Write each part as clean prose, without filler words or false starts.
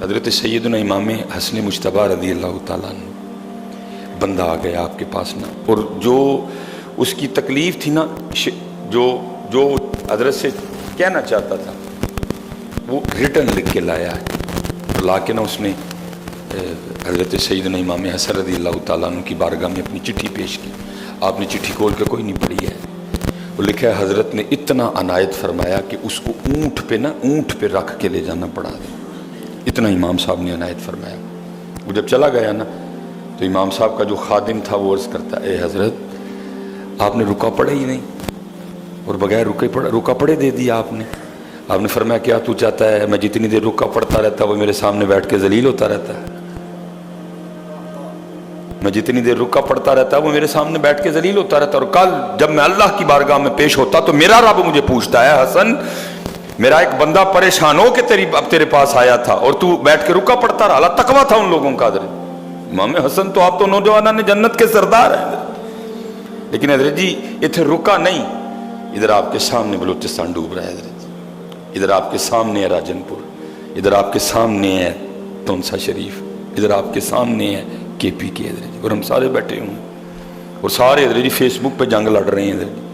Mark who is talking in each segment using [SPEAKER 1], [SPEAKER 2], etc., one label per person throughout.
[SPEAKER 1] حضرت سیدنا امام حسن مجتبی رضی اللہ تعالیٰ عنہ بندہ آ گیا آپ کے پاس نا، اور جو اس کی تکلیف تھی نا، جو حضرت سے کہنا چاہتا تھا وہ ریٹن لکھ کے لایا ہے، لا کے نا اس نے حضرت سیدنا امام حسن رضی اللہ تعالیٰ عنہ کی بارگاہ میں اپنی چٹھی پیش کی۔ آپ نے چٹھی کھول کے کوئی نہیں پڑھی ہے، وہ لکھا ہے حضرت نے اتنا عنایت فرمایا کہ اس کو اونٹ پہ رکھ کے لے جانا پڑا دے، اتنا امام صاحب نے عنایت فرمایا۔ وہ جب چلا گیا نا تو امام صاحب کا جو خادم تھا وہ عرض کرتا، اے حضرت آپ نے رکا پڑے ہی نہیں، اور بغیر رکا پڑے دے دیا آپ نے۔ آپ نے فرمایا کیا تو چاہتا ہے میں جتنی دیر رکا پڑتا رہتا وہ میرے سامنے بیٹھ کے ذلیل ہوتا رہتا ہے؟ میں جتنی دیر رکا پڑتا رہتا وہ میرے سامنے بیٹھ کے ذلیل ہوتا رہتا، اور کل جب میں اللہ کی بارگاہ میں پیش ہوتا تو میرا رب مجھے پوچھتا ہے حسن میرا ایک بندہ پریشان ہو کہ اب تیرے پاس آیا تھا اور تو بیٹھ کے رکا پڑتا رہا۔ تقویٰ تھا ان لوگوں کا حضرت۔ امام حسن تو آپ تو نوجوانوں نے جنت کے سردار ہیں، لیکن حضرت جی اتنے رکا نہیں، ادھر آپ کے سامنے بلوچستان ڈوب رہا ہے حضرت، ادھر آپ کے سامنے ہے راجن پور، ادھر آپ کے سامنے ہے تونسا شریف، ادھر آپ کے سامنے ہے کے پی کے حضرت جی، اور ہم سارے بیٹھے ہوں اور سارے حضرت جی فیس بک پہ جنگ لڑ رہے ہیں حضرت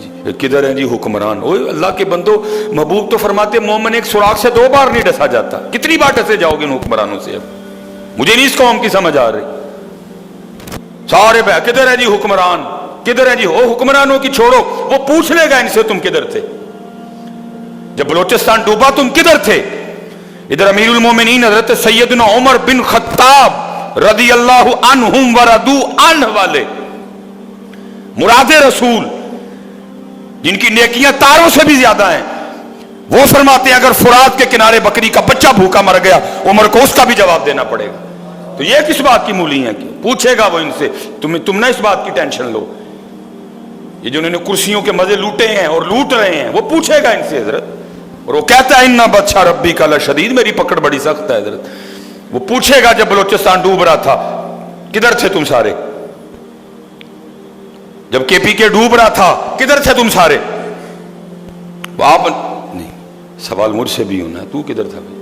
[SPEAKER 1] جی، کدھر ہیں جی حکمران؟ اوہ اللہ کے بندو، محبوب تو فرماتے مومن ایک سوراخ سے 2 بار نہیں ڈسا جاتا، کتنی بار ڈسے جاؤ گے ان حکمرانوں سے؟ اب مجھے نہیں اس قوم کی سمجھ آ رہی، سارے بہ کدھر ہے جی حکمران، کدھر ہے جی؟ او حکمرانوں کی چھوڑو، وہ پوچھ لے گا ان سے تم کدھر تھے جب بلوچستان ڈوبا، تم کدھر تھے؟ ادھر امیر المومنین حضرت سیدنا عمر بن خطاب رضی اللہ عنہم وردو عنہ والے مراد رسول جن کی نیکیاں تاروں سے بھی زیادہ ہیں، وہ فرماتے ہیں اگر فرات کے کنارے بکری کا بچہ بھوکا مر گیا عمر کو اس کا بھی جواب دینا پڑے گا۔ تو یہ کس بات کی مولی ہیں کہ پوچھے گا وہ ان سے، تم نہ اس بات کی ٹینشن لو، یہ جو انہوں نے کرسیوں کے مزے لوٹے ہیں اور لوٹ رہے ہیں وہ پوچھے گا ان سے حضرت، اور وہ کہتا ہے اِنَّ بَطْشَ رَبِّكَ لَشَدِيدٌ، میری پکڑ بڑی سخت ہے حضرت۔ وہ پوچھے گا جب بلوچستان ڈوب رہا تھا کدھر تھے تم سارے؟ جب کے پی کے ڈوب رہا تھا کدھر تھے تم سارے؟ آپ نہیں، سوال مجھ سے بھی ہونا ہے، تو کدھر تھا بھائی؟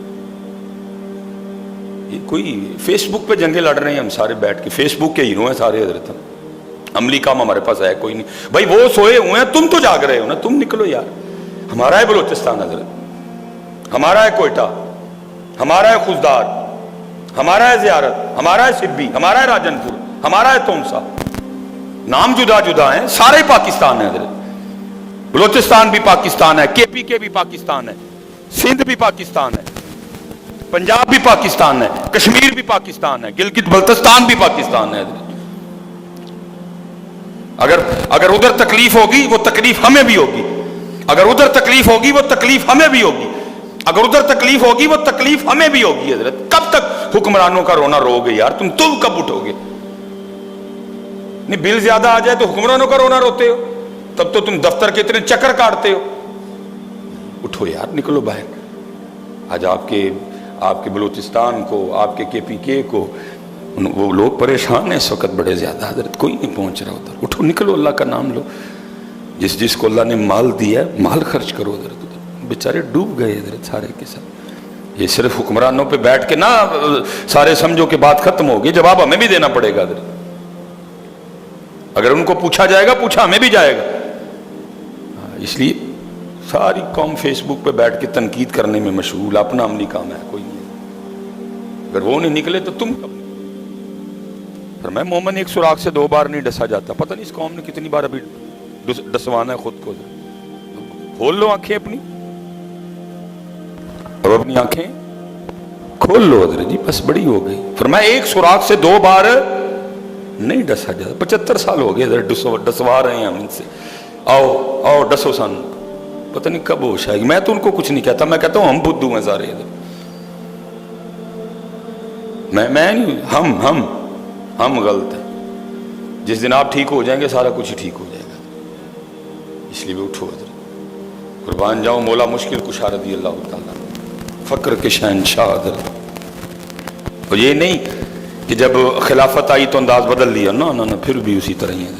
[SPEAKER 1] یہ کوئی فیس بک پہ جنگیں لڑ رہے ہیں، ہم سارے بیٹھ کے فیس بک کے ہیرو ہیں سارے حضرت، عملی کام ہمارے پاس ہے کوئی نہیں بھائی، وہ سوئے ہوئے ہیں، تم تو جاگ رہے ہو نا، تم نکلو یار۔ ہمارا ہے بلوچستان حضرت، ہمارا ہے کوئٹہ، ہمارا ہے خوزدار، ہمارا ہے زیارت، ہمارا ہے سبی، ہمارا ہے راجن پور، ہمارا ہے تونسا، نام جدا جدا ہیں، سارے پاکستان ہیں حضرت۔ بلوچستان بھی پاکستان ہے، کے پی کے بھی پاکستان ہے، سندھ بھی پاکستان ہے، پنجاب بھی پاکستان ہے، کشمیر بھی پاکستان ہے، گلگت بلتستان بھی پاکستان ہے حضرت۔ اگر ادھر تکلیف ہوگی وہ تکلیف ہمیں بھی ہوگی، اگر ادھر تکلیف ہوگی وہ تکلیف ہمیں بھی ہوگی، اگر ادھر تکلیف ہوگی وہ تکلیف ہمیں بھی ہوگی حضرت۔ کب تک حکمرانوں کا رونا رو گے یار؟ تم کب اٹھو گے؟ نہیں بل زیادہ آ جائے تو حکمرانوں کا رونا روتے ہو، تب تو تم دفتر کے اتنے چکر کاٹتے ہو۔ اٹھو یار، نکلو باہر۔ آج آپ کے بلوچستان کو، آپ کے پی کے کو، وہ لوگ پریشان ہیں اس وقت بڑے زیادہ حضرت، کوئی نہیں پہنچ رہا ادھر۔ اٹھو نکلو، اللہ کا نام لو، جس کو اللہ نے مال دیا ہے مال خرچ کرو حضرت۔ بیچارے ڈوب گئے حضرت سارے کے ساتھ۔ یہ صرف حکمرانوں پہ بیٹھ کے نہ سارے سمجھو کہ بات ختم ہوگی، جواب ہمیں بھی دینا پڑے گا حضرت۔ اگر ان کو پوچھا جائے گا پوچھا ہمیں بھی جائے گا۔ اس لیے ساری قوم فیس بک پہ بیٹھ کے تنقید کرنے میں مشغول، اپنا عملی کام ہے کوئی نہیں۔ اگر وہ نہیں نکلے تو تم کب؟ فرمایا مومن ایک سوراخ سے 2 بار نہیں ڈسا جاتا۔ پتہ نہیں اس قوم نے کتنی بار ابھی ڈسوانا ہے خود کو۔ کھول لو آنکھیں اپنی، اب اپنی آنکھیں کھول لو حضرت جی، بس بڑی ہو گئی۔ فرمایا ایک سوراخ سے 2 بار نہیں ڈسا جاتا۔ 75 سال ہو گئے حضرت ڈسوا رہے ہیں ہم ان سے، آؤ ڈسو سن۔ پتہ نہیں کب ہوش آئے گی۔ میں تو ان کو کچھ نہیں کہتا، میں کہتا ہوں ہم بدھو ہیں سارے حضرت۔ میں نہیں، ہم غلط ہیں۔ جس دن آپ ٹھیک ہو جائیں گے سارا کچھ ہی ٹھیک ہو جائے گا۔ اس لیے بھی اٹھو حضرت، قربان جاؤں مولا مشکل کشا رضی اللہ تعالیٰ، فقر کے شہنشاہ حضرت۔ اور یہ نہیں کہ جب خلافت آئی تو انداز بدل لیا، نہ پھر بھی اسی طرح ہی ہے۔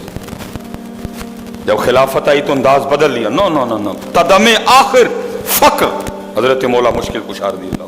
[SPEAKER 1] جب خلافت آئی تو انداز بدل لیا، نہ قدم آخر فقر حضرت مولا مشکل کشا رضی اللہ۔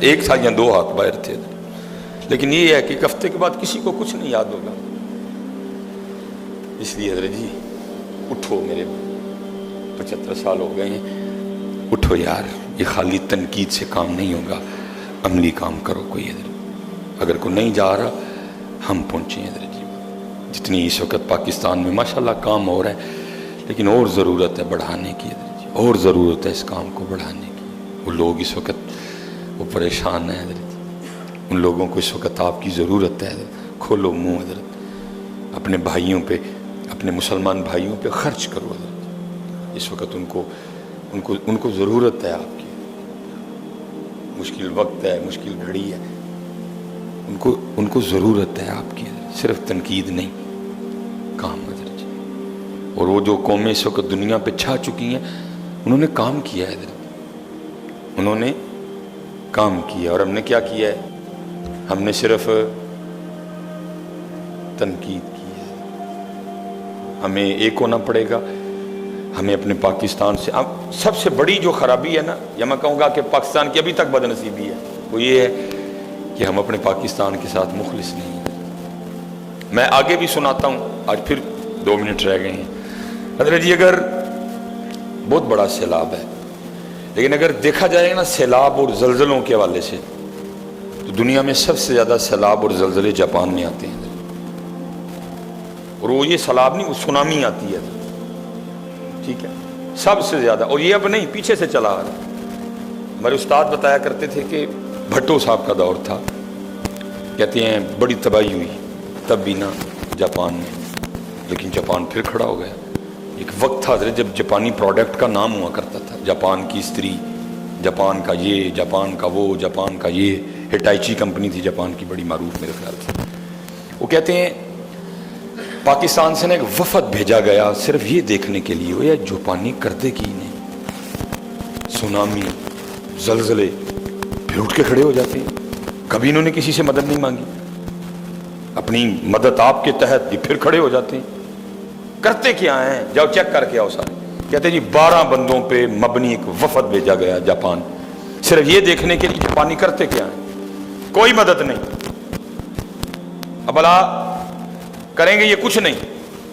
[SPEAKER 1] ایک تھا یا دو ہاتھ باہر تھے، لیکن یہ ہے کہ ایک ہفتے کے بعد کسی کو کچھ نہیں یاد ہوگا۔ اس لیے حضرت جی اٹھو، میرے 75 سال ہو گئے ہیں، اٹھو یار، یہ خالی تنقید سے کام نہیں ہوگا، عملی کام کرو کوئی۔ حضرت اگر کوئی نہیں جا رہا، ہم پہنچے حضرت جی، جتنی اس وقت پاکستان میں ماشاءاللہ کام ہو رہا ہے، لیکن اور ضرورت ہے بڑھانے کی حضرت جی، اور ضرورت ہے اس کام کو بڑھانے کی۔ وہ لوگ اس وقت وہ پریشان ہیں حضرت جی، ان لوگوں کو اس وقت آپ کی ضرورت ہے حضرت۔ کھولو منہ حضرت، اپنے بھائیوں پہ، اپنے مسلمان بھائیوں پہ خرچ کرو حضرت، اس وقت ان کو ضرورت ہے آپ کی، مشکل وقت ہے، مشکل گھڑی ہے، ان کو ضرورت ہے آپ کی، صرف تنقید نہیں، کام حضرت جی۔ اور وہ جو قومیں اس وقت دنیا پہ چھا چکی ہیں، انہوں نے کام کیا ہے حضرت، انہوں نے کام کیا، اور ہم نے کیا کیا ہے؟ ہم نے صرف تنقید کی ہے۔ ہمیں ایک ہونا پڑے گا، ہمیں اپنے پاکستان سے، اب سب سے بڑی جو خرابی ہے نا، یا میں کہوں گا کہ پاکستان کی ابھی تک بدنصیبی ہے، وہ یہ ہے کہ ہم اپنے پاکستان کے ساتھ مخلص نہیں ہیں۔ میں آگے بھی سناتا ہوں، آج پھر 2 منٹ رہ گئے ہیں حضرت جی۔ اگر بہت بڑا سیلاب ہے، لیکن اگر دیکھا جائے گا نا سیلاب اور زلزلوں کے حوالے سے، تو دنیا میں سب سے زیادہ سیلاب اور زلزلے جاپان میں آتے ہیں، اور وہ یہ سیلاب نہیں، وہ سونامی آتی ہے، ٹھیک ہے، سب سے زیادہ۔ اور یہ اب نہیں، پیچھے سے چلا آ رہا ہے۔ ہمارے استاد بتایا کرتے تھے کہ بھٹو صاحب کا دور تھا، کہتے ہیں بڑی تباہی ہوئی تب بھی نا جاپان میں، لیکن جاپان پھر کھڑا ہو گیا۔ ایک وقت تھا حضرت جب جاپانی پروڈکٹ کا نام ہوا کرتا تھا، جاپان کی استری، جاپان کا یہ، جاپان کا وہ، جاپان کا یہ۔ ہٹائچی کمپنی تھی جاپان کی، بڑی معروف میرے خیال سے۔ وہ کہتے ہیں پاکستان سے نا ایک وفد بھیجا گیا صرف یہ دیکھنے کے لیے، وہ یہ جاپانی کرتے کی نہیں، سونامی، زلزلے، پھر اٹھ کے کھڑے ہو جاتے ہیں۔ کبھی انہوں نے کسی سے مدد نہیں مانگی، اپنی مدد آپ کے تحت یہ پھر کھڑے ہو جاتے ہیں۔ کرتے کیا ہیں؟ جاؤ چیک کر کے آؤ سارے۔ کہتے ہیں جی 12 بندوں پہ مبنی ایک وفد بھیجا گیا جاپان، صرف یہ دیکھنے کے لیے جاپانی کرتے کیا ہیں، کوئی مدد نہیں۔ اب اللہ کریں گے یہ کچھ نہیں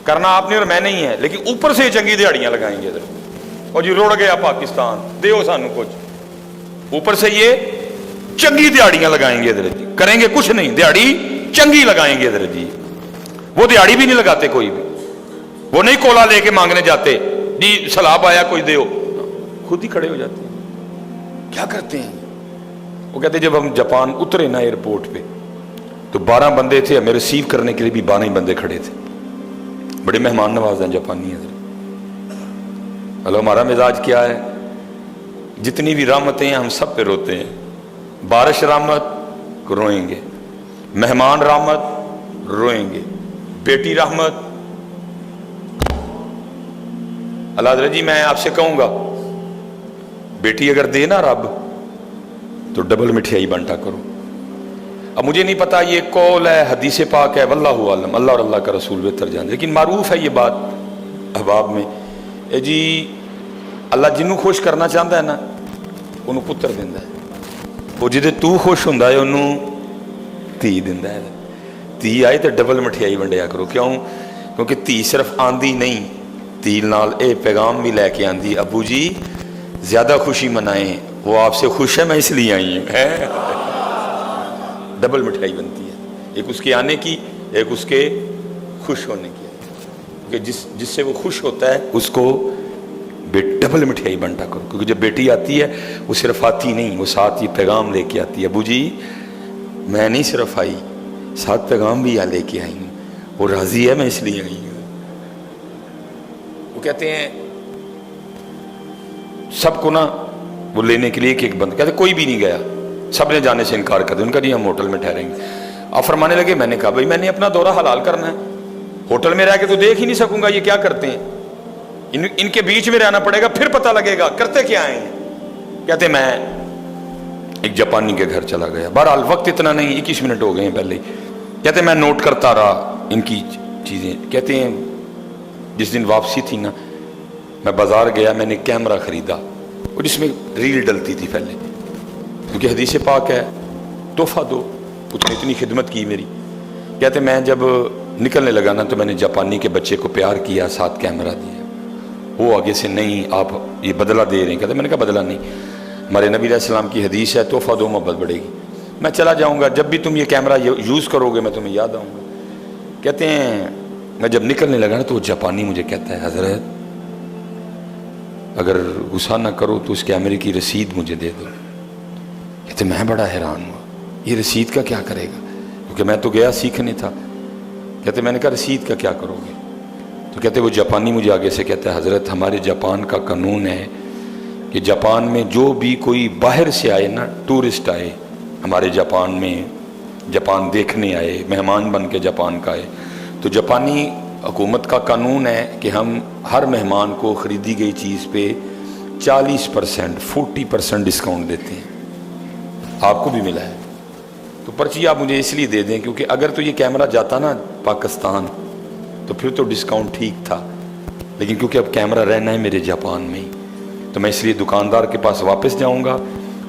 [SPEAKER 1] کرنا آپ نے اور میں نہیں ہے، لیکن اوپر سے یہ چنگی دیہڑیاں لگائیں گے ادھر، اور جی روڑ گیا پاکستان، دیو سانو کچھ، اوپر سے یہ چنگی دیہڑیاں لگائیں گے ادھر جی، کریں گے کچھ نہیں، دیہڑی چنگی لگائیں گے ادھر جی۔ وہ دیہڑی بھی نہیں لگاتے کوئی بھی، وہ نہیں کولا لے کے مانگنے جاتے جی سیلاب آیا کوئی دیو، خود ہی کھڑے ہو جاتے ہیں۔ کیا کرتے ہیں وہ؟ کہتے ہیں جب ہم جاپان اترے نا ایئرپورٹ پہ، تو 12 بندے تھے، ہمیں ریسیو کرنے کے لیے بھی 12 ہی بندے کھڑے تھے۔ بڑے مہمان نواز ہیں جاپانی حضرت۔ اللہ ہمارا مزاج کیا ہے؟ جتنی بھی رحمتیں ہیں ہم سب پہ روتے ہیں۔ بارش رحمت کو روئیں گے، مہمان رحمت روئیں گے، بیٹی رحمت۔ اللہ حضرت جی میں آپ سے کہوں گا، بیٹی اگر دے نا رب تو ڈبل مٹھائی بانٹا کرو۔ اب مجھے نہیں پتا یہ قول ہے، حدیث پاک ہے، واللہ عالم، اللہ اور اللہ کا رسول بہتر جان، لیکن معروف ہے یہ بات احباب میں، اے جی اللہ جنوں خوش کرنا چاہتا ہے نا انہوں پتر دینا ہے، وہ جدے تو خوش ہوں ہے انہوں تھی دینا ہے۔ تھی آئے تو ڈبل مٹھائی ونڈیا کرو، کیوں؟ کیونکہ تھی صرف آندھی نہیں، تھی نال اے پیغام بھی لے کے آندھی، ابو جی زیادہ خوشی منائیں، وہ آپ سے خوش ہے میں اس لیے آئی ہوں۔ ڈبل مٹھائی بنتی ہے، ایک اس کے آنے کی، ایک اس کے خوش ہونے کی، کہ جس سے وہ خوش ہوتا ہے اس کو ڈبل مٹھائی بانٹا کرو، کیونکہ جب بیٹی آتی ہے وہ صرف آتی نہیں، وہ ساتھ یہ پیغام لے کے آتی ہے، ابو جی میں نہیں صرف آئی، ساتھ پیغام بھی لے کے آئی ہوں، وہ راضی ہے میں اس لیے آئی ہوں۔ وہ کہتے ہیں سب کو نا وہ لینے کے لیے ایک بند، کہتے کوئی بھی نہیں گیا، سب نے جانے سے انکار کر دیا، ان کا جی ہم ہوٹل میں ٹھہریں گے۔ آپ فرمانے لگے میں نے کہا بھائی میں نے اپنا دورہ حلال کرنا ہے، ہوٹل میں رہ کے تو دیکھ ہی نہیں سکوں گا یہ کیا کرتے ہیں، ان کے بیچ میں رہنا پڑے گا، پھر پتہ لگے گا کرتے کیا ہیں۔ کہتے میں ایک جاپانی کے گھر چلا گیا، بہرحال وقت اتنا نہیں، 21 منٹ ہو گئے ہیں پہلے۔ کہتے میں نوٹ کرتا رہا ان کی چیزیں۔ کہتے ہیں جس دن واپسی تھی نا میں بازار گیا، میں نے کیمرہ خریدا اور جس میں ریل ڈلتی تھی پہلے، کیونکہ حدیث پاک ہے تحفہ دو. اس نے اتنی خدمت کی میری. کہتے میں جب نکلنے لگا نا تو میں نے جاپانی کے بچے کو پیار کیا, ساتھ کیمرہ دیا. وہ آگے سے نہیں آپ یہ بدلہ دے رہے ہیں. کہتے میں نے کہا بدلہ نہیں, ہمارے نبی علیہ السلام کی حدیث ہے تحفہ دو محبت بڑھے گی. میں چلا جاؤں گا, جب بھی تم یہ کیمرہ یوز کرو گے میں تمہیں یاد آؤں گا. کہتے ہیں میں جب نکلنے لگا نا تو وہ جاپانی مجھے کہتا ہے حضرت اگر غصہ نہ کرو تو اس کیمرے کی رسید مجھے دے دو. کہتے میں بڑا حیران ہوا, یہ رسید کا کیا کرے گا, کیونکہ میں تو گیا سیکھنے تھا. کہتے میں نے کہا رسید کا کیا کرو گے؟ تو کہتے وہ جاپانی مجھے آگے سے کہتا ہے حضرت ہمارے جاپان کا قانون ہے کہ جاپان میں جو بھی کوئی باہر سے آئے نا, ٹورسٹ آئے ہمارے جاپان میں, جاپان دیکھنے آئے, مہمان بن کے جاپان کا آئے, تو جاپانی حکومت کا قانون ہے کہ ہم ہر مہمان کو خریدی گئی چیز پہ 40% ڈسکاؤنٹ دیتے ہیں. آپ کو بھی ملا ہے تو پرچی آپ مجھے اس لیے دے دیں کیونکہ اگر تو یہ کیمرہ جاتا نا پاکستان تو پھر تو ڈسکاؤنٹ ٹھیک تھا, لیکن کیونکہ اب کیمرہ رہنا ہے میرے جاپان میں ہی تو میں اس لیے دکاندار کے پاس واپس جاؤں گا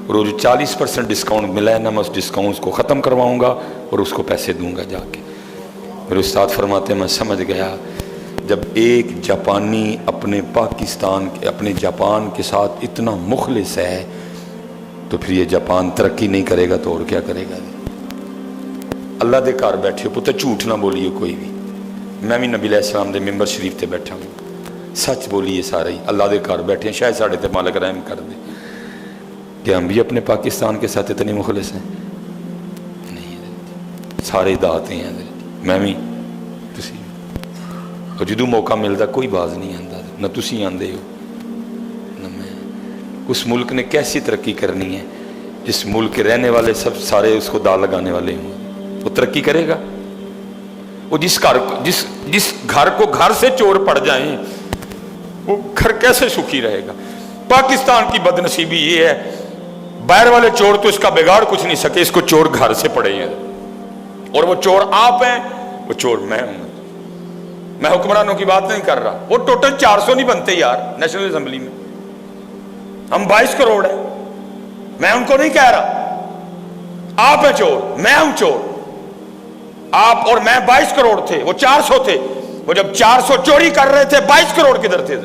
[SPEAKER 1] اور وہ جو 40% ڈسکاؤنٹ ملا ہے نا میں اس ڈسکاؤنٹ کو ختم کرواؤں گا اور اس کو پیسے دوں گا جا کے. میرے استاد فرماتے ہیں میں سمجھ گیا جب ایک جاپانی اپنے پاکستان کے اپنے جاپان کے ساتھ اتنا مخلص ہے تو پھر یہ جاپان ترقی نہیں کرے گا تو اور کیا کرے گا. اللہ دے گھر بیٹھے ہو پتہ جھوٹ نہ بولیے کوئی بھی. میں بھی نبی علیہ السلام دے ممبر شریف تے بیٹھا ہوں, سچ بولیے سارے ہی. اللہ دے گھر بیٹھے ہیں, شاید ساڑھے تے مالک رحم کر دے کہ ہم بھی اپنے پاکستان کے ساتھ اتنے مخلص ہیں نہیں. سارے داتے ہیں میں بھی تسی تو جدوں موقع ملتا کوئی باز نہیں آتا, نہ تسی آندے ہو نہ میں. اس ملک نے کیسی ترقی کرنی ہے جس ملک کے رہنے والے سب سارے اس کو دا لگانے والے ہوں, وہ ترقی کرے گا؟ وہ جس گھر کو گھر سے چور پڑ جائیں وہ گھر کیسے سکھی رہے گا؟ پاکستان کی بد نصیبی یہ ہے باہر والے چور تو اس کا بگاڑ کچھ نہیں سکے, اس کو چور گھر سے پڑے ہیں اور وہ چور آپ ہیں, وہ چور میں ہوں. میں حکمرانوں کی بات نہیں کر رہا, وہ ٹوٹل 400 نہیں بنتے یار نیشنل اسمبلی میں, ہم 22 کروڑ ہیں. میں ان کو نہیں کہہ رہا آپ ہیں چور, میں ہوں چور. آپ اور میں 22 کروڑ تھے, وہ 400 تھے. وہ جب 400 چوری کر رہے تھے 22 کروڑ کدھر تھے؟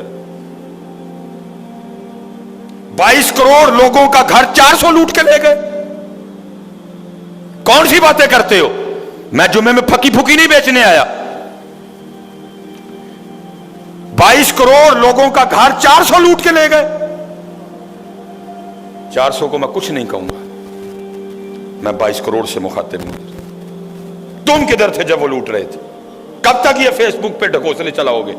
[SPEAKER 1] 22 کروڑ لوگوں کا گھر 400 لوٹ کے لے گئے. کون سی باتیں کرتے ہو؟ میں جمعے میں پھکی پھکی نہیں بیچنے آیا. 22 کروڑ لوگوں کا گھر 400 لوٹ کے لے گئے. 400 کو میں کچھ نہیں کہوں گا, میں 22 کروڑ سے مخاطب ہوں. تم کدھر تھے جب وہ لوٹ رہے تھے؟ کب تک یہ فیس بک پہ ڈھکوسلے چلاؤ گے؟